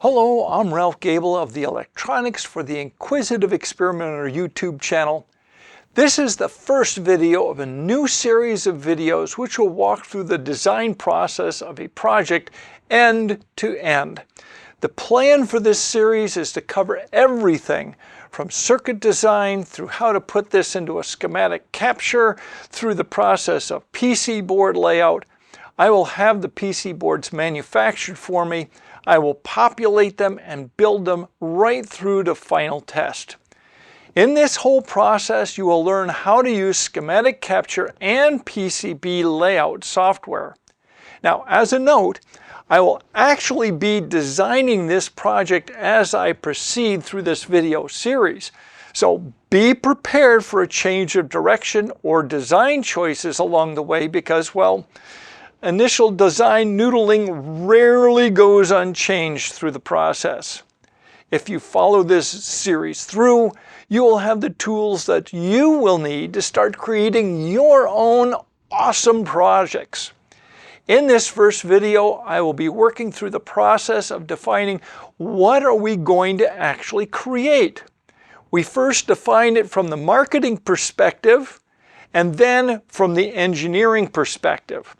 Hello, I'm Ralph Gable of the Electronics for the Inquisitive Experimenter YouTube channel. This is the first video of a new series of videos which will walk through the design process of a project end to end. The plan for this series is to cover everything from circuit design through how to put this into a schematic capture, through the process of PC board layout. I will have the PC boards manufactured for me. I will populate them and build them right through to final test. In this whole process, you will learn how to use Schematic Capture and PCB layout software. Now, as a note, I will actually be designing this project as I proceed through this video series. So be prepared for a change of direction or design choices along the way because, well, initial design noodling rarely goes unchanged through the process. If you follow this series through, you will have the tools that you will need to start creating your own awesome projects. In this first video, I will be working through the process of defining what are we going to actually create. We first define it from the marketing perspective and then from the engineering perspective.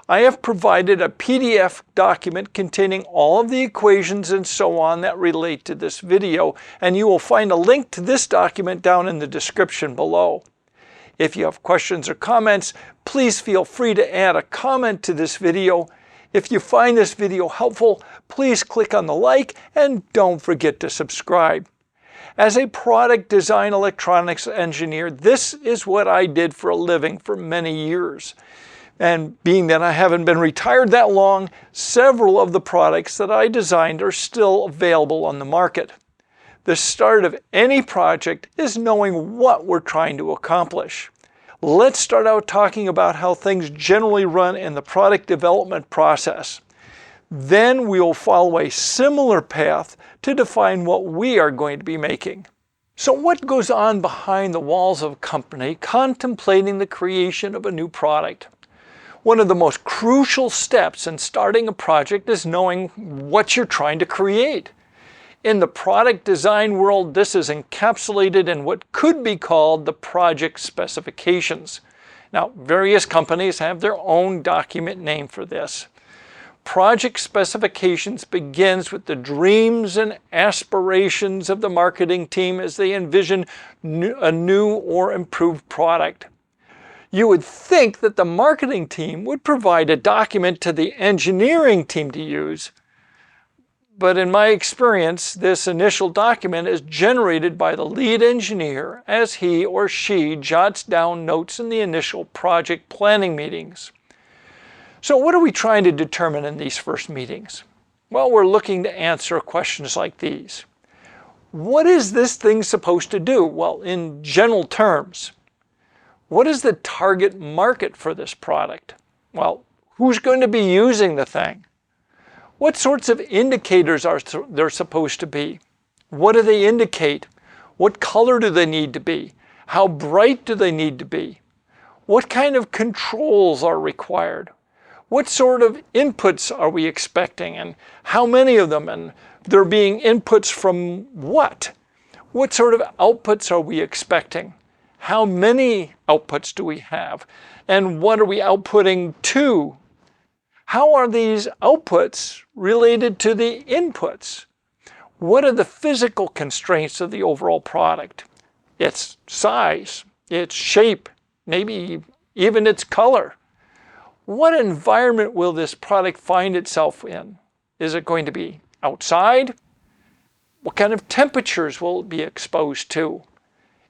I have provided a PDF document containing all of the equations and so on that relate to this video, and you will find a link to this document down in the description below. If you have questions or comments, please feel free to add a comment to this video. If you find this video helpful, please click on the like and don't forget to subscribe. As a product design electronics engineer, this is what I did for a living for many years. And being that I haven't been retired that long, several of the products that I designed are still available on the market. The start of any project is knowing what we're trying to accomplish. Let's start out talking about how things generally run in the product development process. Then we will follow a similar path to define what we are going to be making. So what goes on behind the walls of a company contemplating the creation of a new product? One of the most crucial steps in starting a project is knowing what you're trying to create. In the product design world, this is encapsulated in what could be called the project specifications. Now, various companies have their own document name for this. Project specifications begins with the dreams and aspirations of the marketing team as they envision a new or improved product. You would think that the marketing team would provide a document to the engineering team to use, but in my experience, this initial document is generated by the lead engineer as he or she jots down notes in the initial project planning meetings. So what are we trying to determine in these first meetings? Well, we're looking to answer questions like these. What is this thing supposed to do? Well, in general terms. What is the target market for this product? Well, who's going to be using the thing? What sorts of indicators are there supposed to be? What do they indicate? What color do they need to be? How bright do they need to be? What kind of controls are required? What sort of inputs are we expecting and how many of them? And they're being inputs from what? What sort of outputs are we expecting? How many outputs do we have? And what are we outputting to? How are these outputs related to the inputs? What are the physical constraints of the overall product? Its size, its shape, maybe even its color. What environment will this product find itself in? Is it going to be outside? What kind of temperatures will it be exposed to?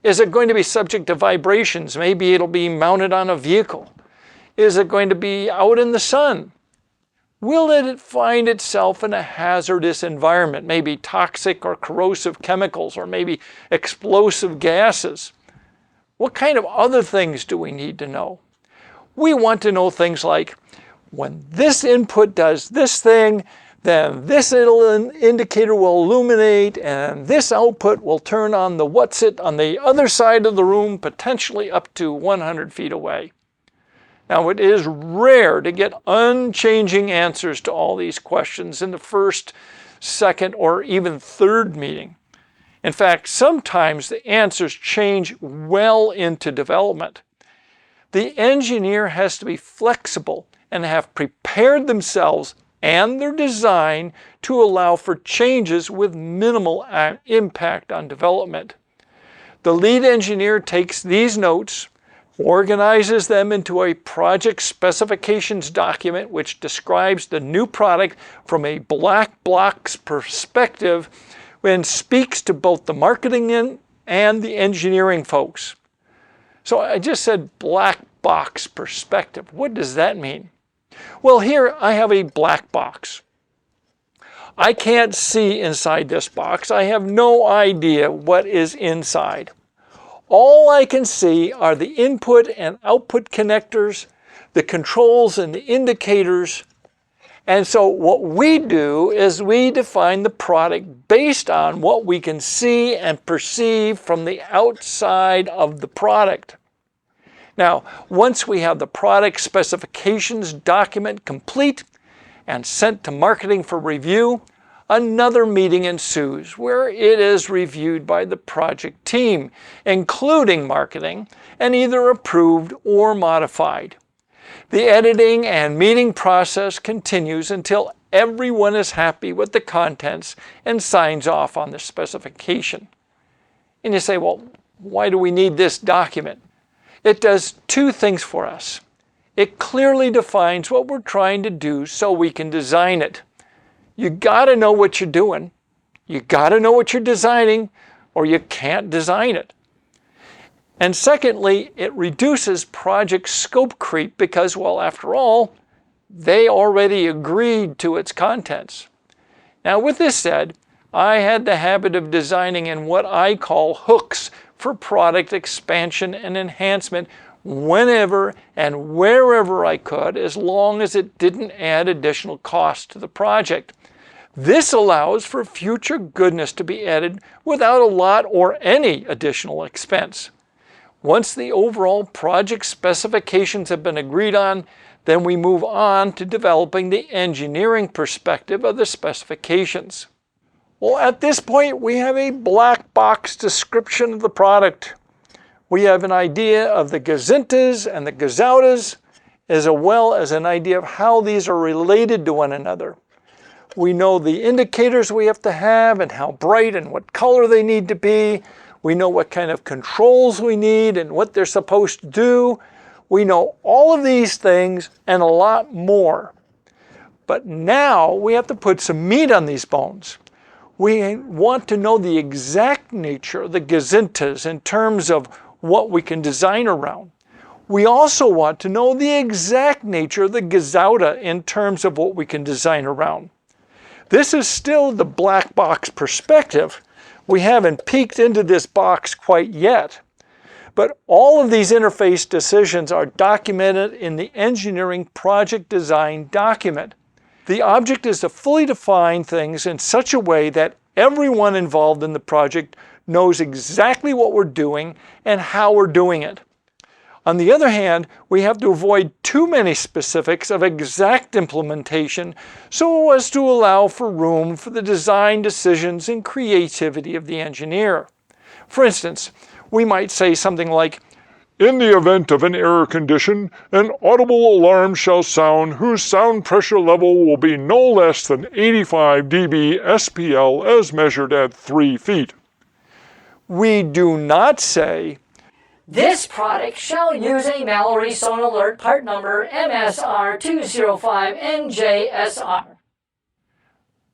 Is it going to be subject to vibrations? Maybe it'll be mounted on a vehicle. Is it going to be out in the sun? Will it find itself in a hazardous environment, maybe toxic or corrosive chemicals, or maybe explosive gases? What kind of other things do we need to know? We want to know things like, when this input does this thing, then this indicator will illuminate and this output will turn on the what's it on the other side of the room, potentially up to 100 feet away. Now, it is rare to get unchanging answers to all these questions in the first second, or even third meeting. In fact, sometimes the answers change well into development. The engineer has to be flexible and have prepared themselves and their design to allow for changes with minimal impact on development. The lead engineer takes these notes, organizes them into a project specifications document which describes the new product from a black box perspective and speaks to both the marketing and the engineering folks. So I just said black box perspective. What does that mean? Well, here I have a black box. I can't see inside this box. I have no idea what is inside. All I can see are the input and output connectors, the controls and the indicators. And so what we do is we define the product based on what we can see and perceive from the outside of the product. Now, once we have the product specifications document complete and sent to marketing for review, another meeting ensues where it is reviewed by the project team, including marketing, and either approved or modified. The editing and meeting process continues until everyone is happy with the contents and signs off on the specification. And you say, well, why do we need this document? It does two things for us. It clearly defines what we're trying to do so we can design it. You got to know what you're doing. You got to know what you're designing, or you can't design it. And secondly, it reduces project scope creep because, well, after all, they already agreed to its contents. Now, with this said, I had the habit of designing in what I call hooks for product expansion and enhancement whenever and wherever I could, as long as it didn't add additional cost to the project. This allows for future goodness to be added without a lot or any additional expense. Once the overall project specifications have been agreed on, then we move on to developing the engineering perspective of the specifications. Well, at this point, we have a black box description of the product. We have an idea of the gazintas and the gazoutas, as well as an idea of how these are related to one another. We know the indicators we have to have and how bright and what color they need to be. We know what kind of controls we need and what they're supposed to do. We know all of these things and a lot more. But now we have to put some meat on these bones. We want to know the exact nature of the gazintas in terms of what we can design around. We also want to know the exact nature of the gazouta in terms of what we can design around. This is still the black box perspective. We haven't peeked into this box quite yet. But all of these interface decisions are documented in the engineering project design document. The object is to fully define things in such a way that everyone involved in the project knows exactly what we're doing and how we're doing it. On the other hand, we have to avoid too many specifics of exact implementation so as to allow for room for the design decisions and creativity of the engineer. For instance, we might say something like, "In the event of an error condition, an audible alarm shall sound whose sound pressure level will be no less than 85 dB SPL as measured at 3 feet. We do not say, "This product shall use a Mallory Sonalert part number MSR205NJSR.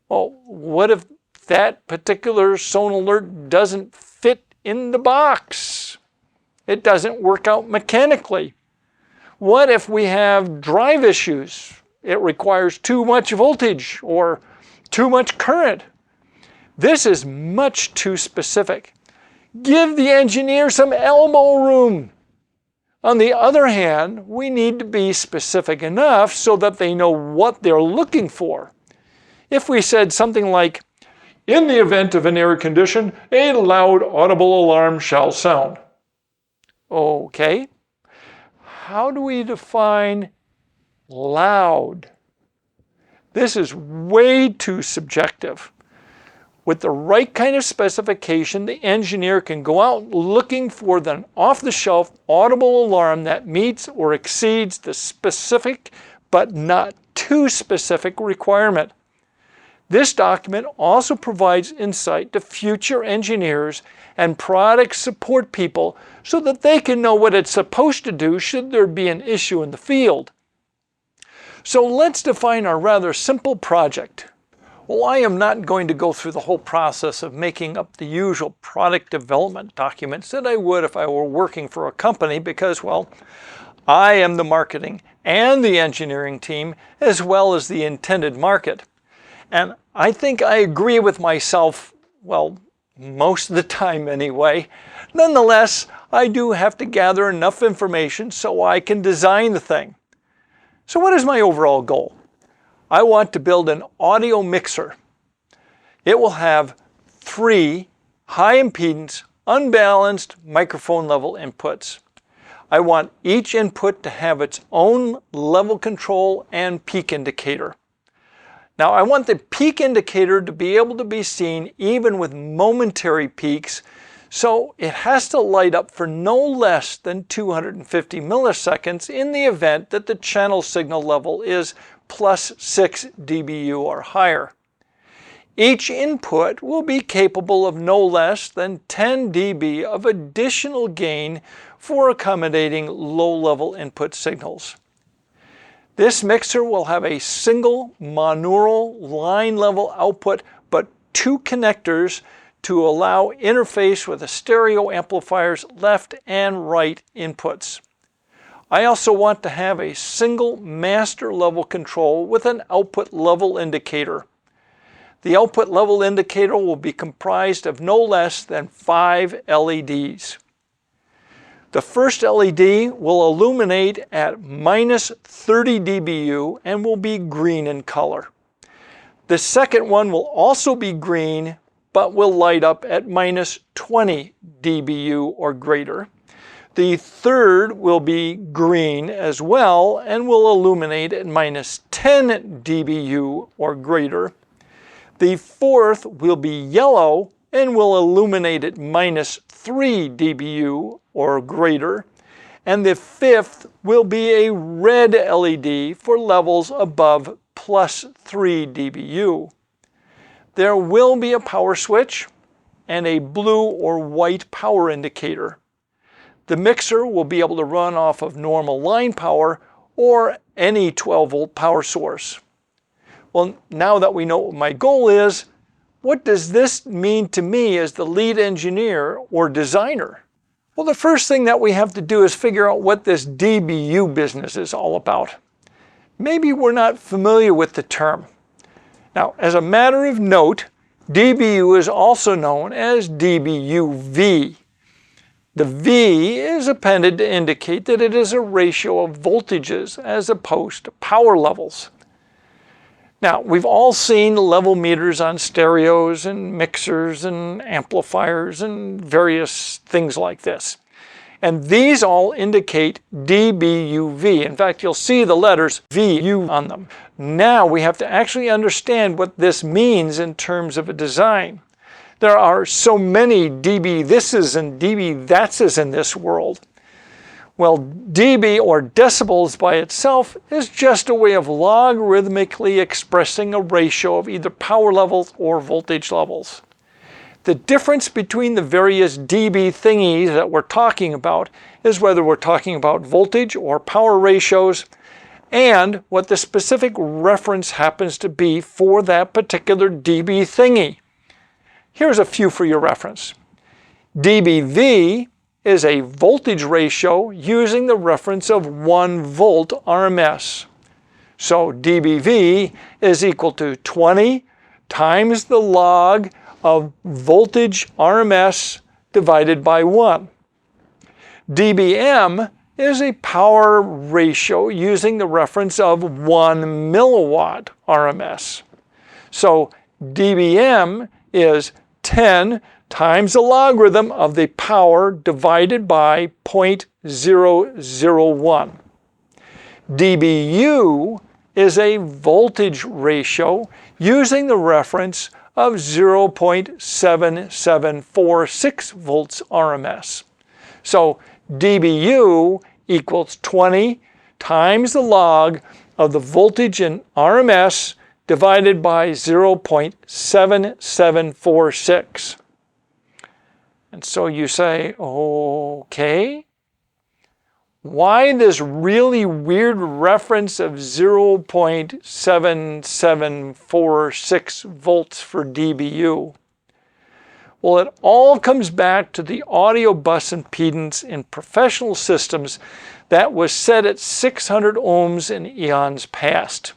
Well, what if that particular Sonalert doesn't fit in the box? It doesn't work out mechanically. What if we have drive issues? It requires too much voltage or too much current. This is much too specific. Give the engineer some elbow room. On the other hand, we need to be specific enough so that they know what they're looking for. If we said something like, "In the event of an error condition, a loud audible alarm shall sound." Okay, how do we define loud? This is way too subjective. With the right kind of specification, the engineer can go out looking for the off-the-shelf audible alarm that meets or exceeds the specific but not too specific requirement. This document also provides insight to future engineers and product support people so that they can know what it's supposed to do should there be an issue in the field. So let's define our rather simple project. Well, I am not going to go through the whole process of making up the usual product development documents that I would if I were working for a company because, well, I am the marketing and the engineering team as well as the intended market. And I think I agree with myself, well, most of the time anyway. Nonetheless, I do have to gather enough information so I can design the thing. So what is my overall goal? I want to build an audio mixer. It will have 3 high impedance, unbalanced microphone level inputs. I want each input to have its own level control and peak indicator. Now I want the peak indicator to be able to be seen even with momentary peaks, so it has to light up for no less than 250 milliseconds in the event that the channel signal level is plus 6 dBu or higher. Each input will be capable of no less than 10 dB of additional gain for accommodating low-level input signals. This mixer will have a single monaural line-level output, but 2 connectors to allow interface with the stereo amplifier's left and right inputs. I also want to have a single master level control with an output level indicator. The output level indicator will be comprised of no less than 5 LEDs. The first LED will illuminate at minus 30 dBu and will be green in color. The second one will also be green but will light up at minus 20 dBu or greater. The third will be green as well and will illuminate at minus 10 dBu or greater. The fourth will be yellow and will illuminate at minus 3 dBu or greater. And the fifth will be a red LED for levels above plus 3 dBu. There will be a power switch and a blue or white power indicator. The mixer will be able to run off of normal line power or any 12-volt power source. Well, now that we know what my goal is, what does this mean to me as the lead engineer or designer? Well, the first thing that we have to do is figure out what this dBu business is all about. Maybe we're not familiar with the term. Now, as a matter of note, dBu is also known as dBuV. The V is appended to indicate that it is a ratio of voltages as opposed to power levels. Now, we've all seen level meters on stereos and mixers and amplifiers and various things like this. And these all indicate dBuV. In fact, you'll see the letters VU on them. Now we have to actually understand what this means in terms of a design. There are so many dB thises and dB thatses in this world. Well, dB or decibels by itself is just a way of logarithmically expressing a ratio of either power levels or voltage levels. The difference between the various dB thingies that we're talking about is whether we're talking about voltage or power ratios and what the specific reference happens to be for that particular dB thingy. Here's a few for your reference. dBV is a voltage ratio using the reference of 1 volt RMS. So dBV is equal to 20 times the log of voltage RMS divided by 1. dBm is a power ratio using the reference of 1 milliwatt RMS. So dBm is 10 times the logarithm of the power divided by 0.001. dBu is a voltage ratio using the reference of 0.7746 volts RMS. So dBu equals 20 times the log of the voltage in RMS divided by 0.7746. And so you say, okay, why this really weird reference of 0.7746 volts for dBu? Well, it all comes back to the audio bus impedance in professional systems that was set at 600 ohms in eons past.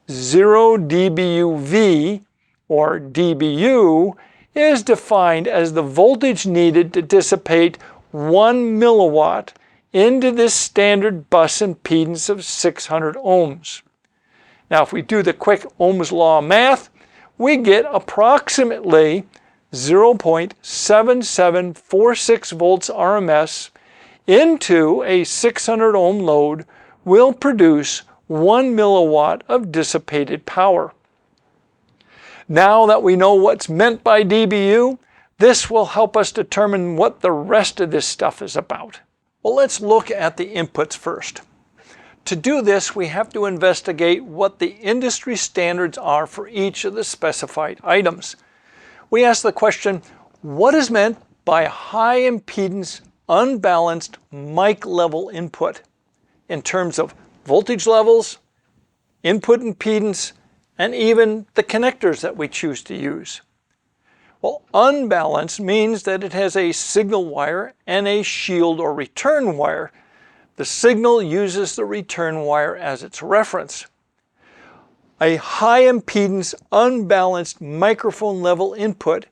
0 dBuV, or dBu, is defined as the voltage needed to dissipate 1 milliwatt into this standard bus impedance of 600 ohms. Now, if we do the quick Ohm's law math, we get approximately 0.7746 volts RMS into a 600 ohm load will produce 1 milliwatt of dissipated power. Now that we know what's meant by dBu, this will help us determine what the rest of this stuff is about. Well, let's look at the inputs first. To do this, we have to investigate what the industry standards are for each of the specified items. We ask the question, what is meant by a high impedance, unbalanced mic level input in terms of voltage levels, input impedance, and even the connectors that we choose to use? Well, unbalanced means that it has a signal wire and a shield or return wire. The signal uses the return wire as its reference. A high impedance, unbalanced microphone level input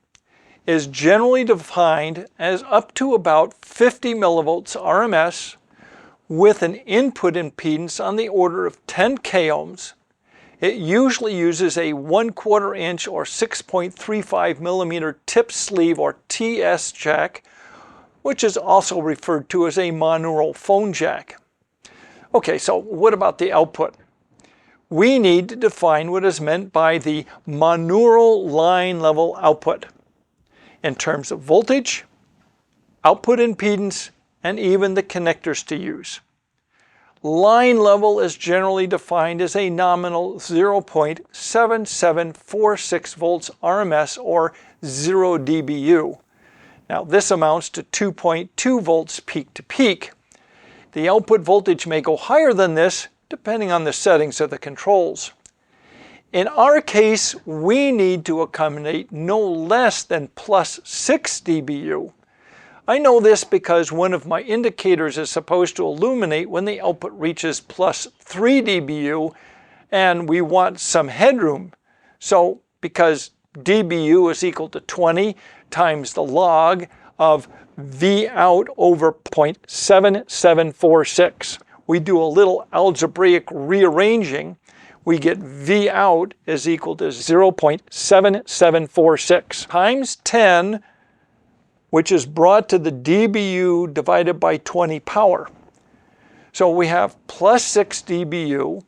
is generally defined as up to about 50 millivolts RMS with an input impedance on the order of 10 k ohms. It usually uses a 1/4 inch or 6.35 millimeter tip sleeve or TS jack, which is also referred to as a monaural phone jack. Okay, so what about the output? We need to define what is meant by the monaural line level output in terms of voltage, output impedance, and even the connectors to use. Line level is generally defined as a nominal 0.7746 volts RMS or 0 dBu. Now this amounts to 2.2 volts peak to peak. The output voltage may go higher than this depending on the settings of the controls. In our case, we need to accommodate no less than plus 6 dBu. I know this because one of my indicators is supposed to illuminate when the output reaches plus 3 dBu and we want some headroom. So because dBu is equal to 20 times the log of V out over 0.7746. We do a little algebraic rearranging. We get V out is equal to 0.7746 times 10, which is brought to the dBu divided by 20 power. So we have plus 6 dBu,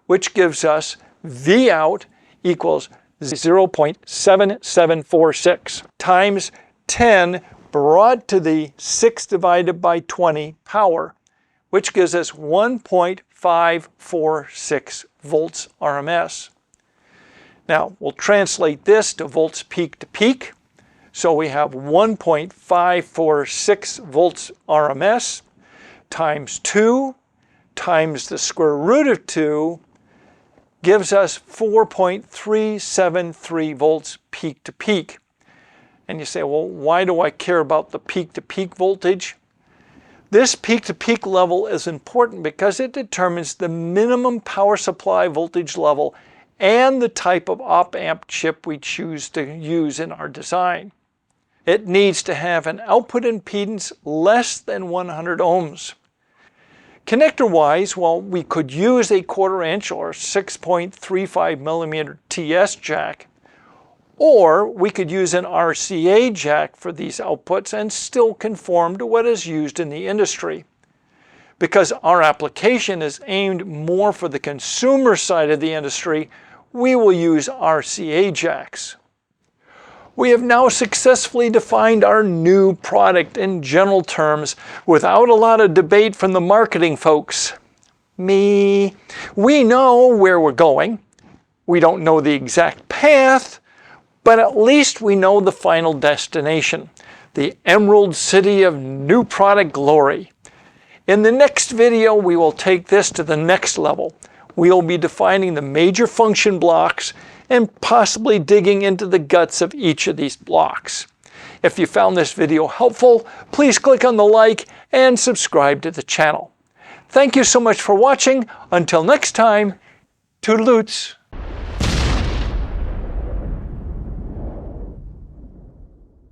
which gives us V out equals 0.7746 times 10 brought to the 6 divided by 20 power, which gives us 1.546 volts RMS. Now we'll translate this to volts peak to peak. So we have 1.546 volts RMS times 2 times the square root of 2 gives us 4.373 volts peak to peak. And you say, well, why do I care about the peak to peak voltage? This peak to peak level is important because it determines the minimum power supply voltage level and the type of op-amp chip we choose to use in our design. It needs to have an output impedance less than 100 ohms. Connector-wise, well, we could use a 1/4 inch or 6.35 millimeter TS jack, or we could use an RCA jack for these outputs and still conform to what is used in the industry. Because our application is aimed more for the consumer side of the industry, we will use RCA jacks. We have now successfully defined our new product in general terms without a lot of debate from the marketing folks. Me. We know where we're going. We don't know the exact path, but at least we know the final destination, the Emerald City of new product glory. In the next video, we will take this to the next level. We'll be defining the major function blocks and possibly digging into the guts of each of these blocks. If you found this video helpful, please click on the like and subscribe to the channel. Thank you so much for watching. Until next time, Toodle-Oots.